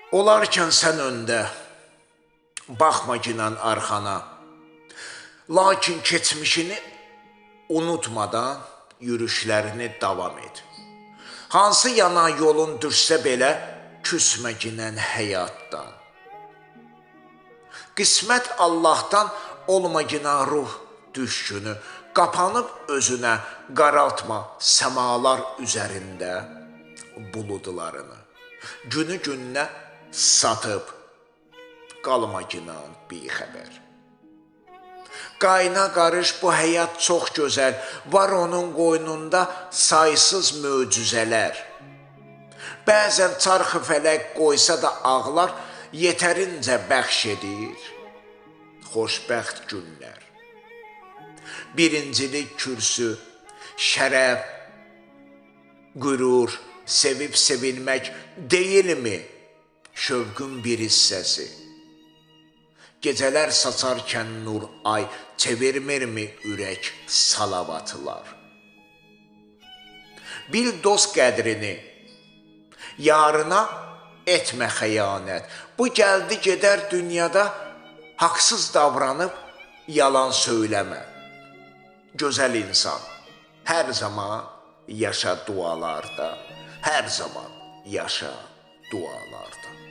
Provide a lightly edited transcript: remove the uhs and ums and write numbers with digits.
Olarkən sən öndə, baxma ginən arxana, lakin keçmişini unutmadan yürüşlərini davam et. Hansı yana yolun düşsə belə, küsmə ginən həyatdan. Qismət Allahdan, olma ginən ruh düşkünü, qapanıb özünə, qaraltma səmalar üzərində buludlarını. Günü gününə satıb, qalma ginən bixəbər. Qayna qarış bu həyat çox gözəl, var onun qoynunda saysız möcüzələr. Bəzən çarxı fələk qoysa da ağlar, yetərincə bəxş edir xoşbəxt günlər. Birincilik kürsü, şərəf, qürur, sevib sevilmək deyilmi şövqün bir hissəsi? Gecələr saçarkən nur ay, çevirmirmi ürək salavatlar? Bil dost qədrini, yarına etmə xəyanət. Bu gəldi gedər dünyada, haqsız davranıb yalan söyləmə. Gözəl insan, hər zaman yaşa dualarda, hər zaman yaşa dualarda.